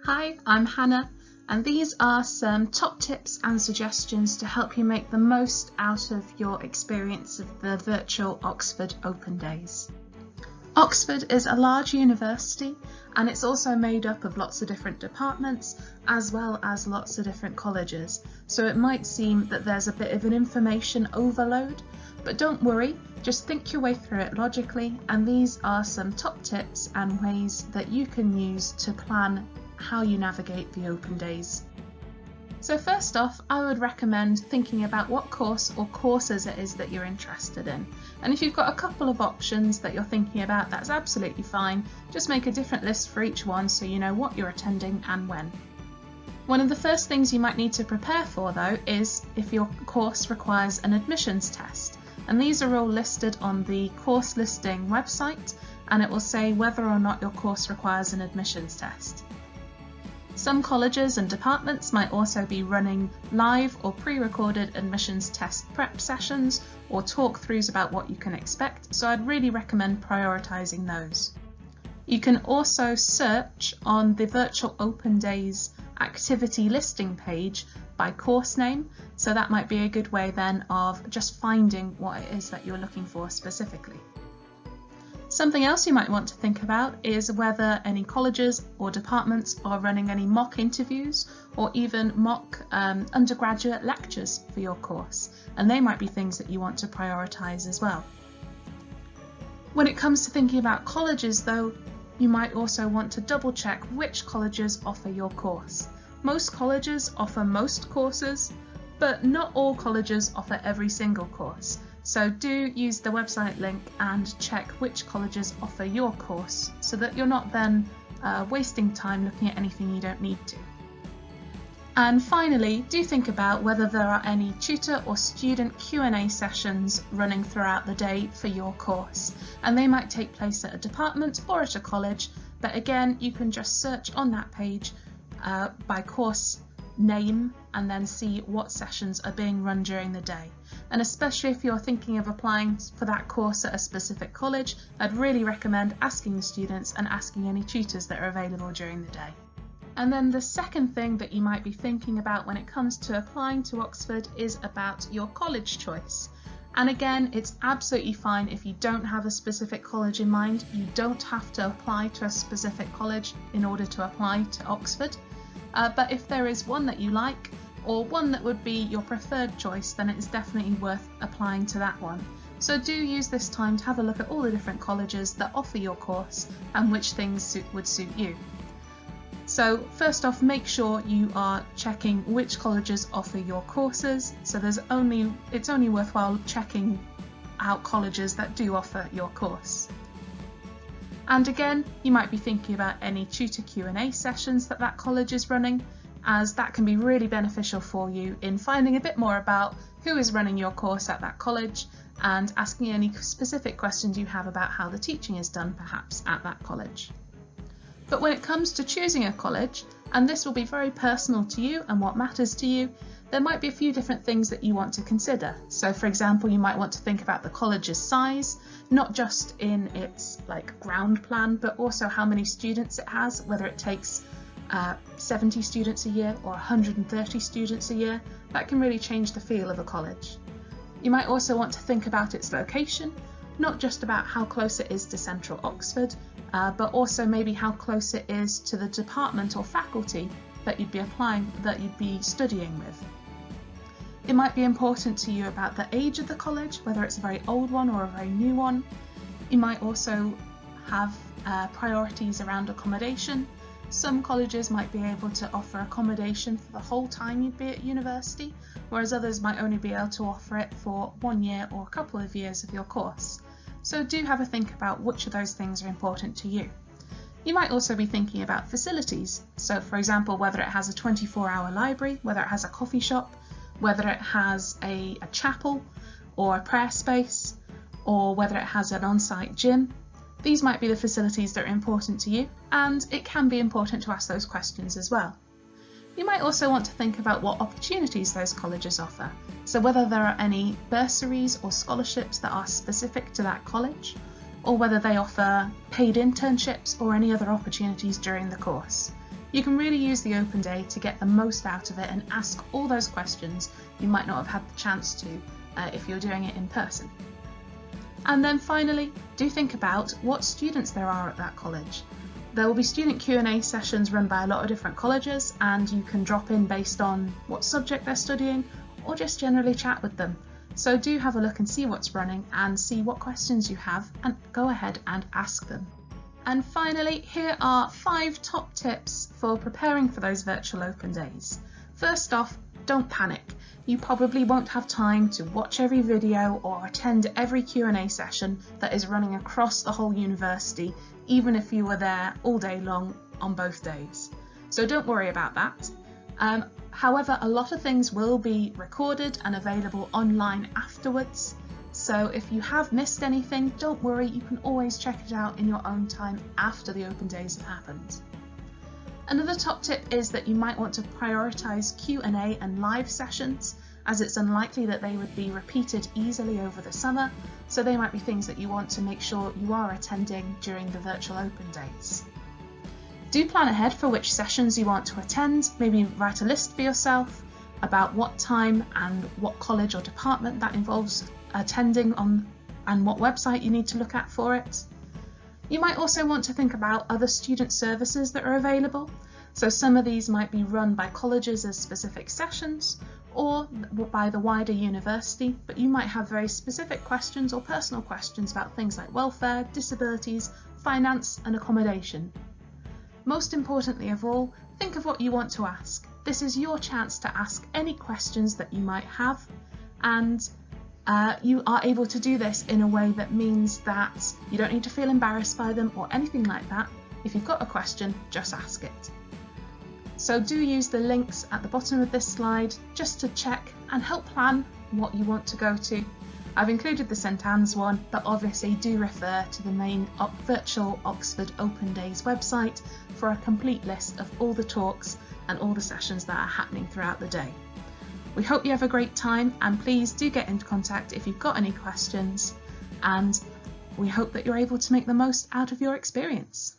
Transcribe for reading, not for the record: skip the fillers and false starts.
Hi, I'm Hannah, and these are some top tips and suggestions to help you make the most out of your experience of the virtual Oxford Open Days. Oxford is a large university, and it's also made up of lots of different departments as well as lots of different colleges, so it might seem that there's a bit of an information overload, but don't worry, just think your way through it logically, and these are some top tips and ways that you can use to plan how you navigate the open days. So first off, I would recommend thinking about what course or courses it is that you're interested in. And if you've got a couple of options that you're thinking about, that's absolutely fine. Just make a different list for each one so you know what you're attending and when. One of the first things you might need to prepare for though is if your course requires an admissions test. And these are all listed on the course listing website, and it will say whether or not your course requires an admissions test. Some colleges and departments might also be running live or pre-recorded admissions test prep sessions or talk-throughs about what you can expect, so I'd really recommend prioritising those. You can also search on the Virtual Open Days activity listing page by course name, so that might be a good way then of just finding what it is that you're looking for specifically. Something else you might want to think about is whether any colleges or departments are running any mock interviews or even mock undergraduate lectures for your course, and they might be things that you want to prioritise as well. When it comes to thinking about colleges though, you might also want to double check which colleges offer your course. Most colleges offer most courses, but not all colleges offer every single course. So do use the website link and check which colleges offer your course so that you're not then wasting time looking at anything you don't need to. And finally, do think about whether there are any tutor or student Q&A sessions running throughout the day for your course. And they might take place at a department or at a college, but again, you can just search on that page by course name and then see what sessions are being run during the day. And especially if you're thinking of applying for that course at a specific college, I'd really recommend asking the students and asking any tutors that are available during the day. And then the second thing that you might be thinking about when it comes to applying to Oxford is about your college choice. And again, it's absolutely fine if you don't have a specific college in mind. You don't have to apply to a specific college in order to apply to Oxford. But if there is one that you like, or one that would be your preferred choice, then it's definitely worth applying to that one. So do use this time to have a look at all the different colleges that offer your course and which things would suit you. So first off, make sure you are checking which colleges offer your courses. So it's only worthwhile checking out colleges that do offer your course. And again, you might be thinking about any tutor Q&A sessions that college is running, as that can be really beneficial for you in finding a bit more about who is running your course at that college and asking any specific questions you have about how the teaching is done perhaps at that college. But when it comes to choosing a college, and this will be very personal to you and what matters to you, there might be a few different things that you want to consider. So for example, you might want to think about the college's size, not just in its ground plan, but also how many students it has, whether it takes 70 students a year or 130 students a year. That can really change the feel of a college. You might also want to think about its location, not just about how close it is to central Oxford, but also maybe how close it is to the department or faculty that you'd be studying with. It might be important to you about the age of the college, whether it's a very old one or a very new one. You might also have priorities around accommodation. Some colleges might be able to offer accommodation for the whole time you'd be at university, whereas others might only be able to offer it for 1 year or a couple of years of your course. So do have a think about which of those things are important to you. You might also be thinking about facilities. So for example, whether it has a 24-hour library, whether it has a coffee shop, whether it has a chapel or a prayer space, or whether it has an on-site gym. These might be the facilities that are important to you, and it can be important to ask those questions as well. You might also want to think about what opportunities those colleges offer, so whether there are any bursaries or scholarships that are specific to that college, or whether they offer paid internships or any other opportunities during the course. You can really use the open day to get the most out of it and ask all those questions you might not have had the chance to if you're doing it in person. And then finally, do think about what students there are at that college. There will be student Q&A sessions run by a lot of different colleges, and you can drop in based on what subject they're studying or just generally chat with them. So do have a look and see what's running and see what questions you have and go ahead and ask them. And finally, here are 5 top tips for preparing for those virtual open days. First off, don't panic. You probably won't have time to watch every video or attend every Q&A session that is running across the whole university, even if you were there all day long on both days. So don't worry about that. However, a lot of things will be recorded and available online afterwards. So if you have missed anything, don't worry, you can always check it out in your own time after the open days have happened. Another top tip is that you might want to prioritise Q&A and live sessions, as it's unlikely that they would be repeated easily over the summer, so they might be things that you want to make sure you are attending during the virtual open days. Do plan ahead for which sessions you want to attend, maybe write a list for yourself about what time and what college or department that involves attending on and what website you need to look at for it. You might also want to think about other student services that are available. So some of these might be run by colleges as specific sessions or by the wider university, but you might have very specific questions or personal questions about things like welfare, disabilities, finance and accommodation. Most importantly of all, think of what you want to ask. This is your chance to ask any questions that you might have, and you are able to do this in a way that means that you don't need to feel embarrassed by them or anything like that. If you've got a question, just ask it. So do use the links at the bottom of this slide just to check and help plan what you want to go to. I've included the St Anne's one, but obviously do refer to the main virtual Oxford Open Days website for a complete list of all the talks and all the sessions that are happening throughout the day. We hope you have a great time, and please do get into contact if you've got any questions, and we hope that you're able to make the most out of your experience.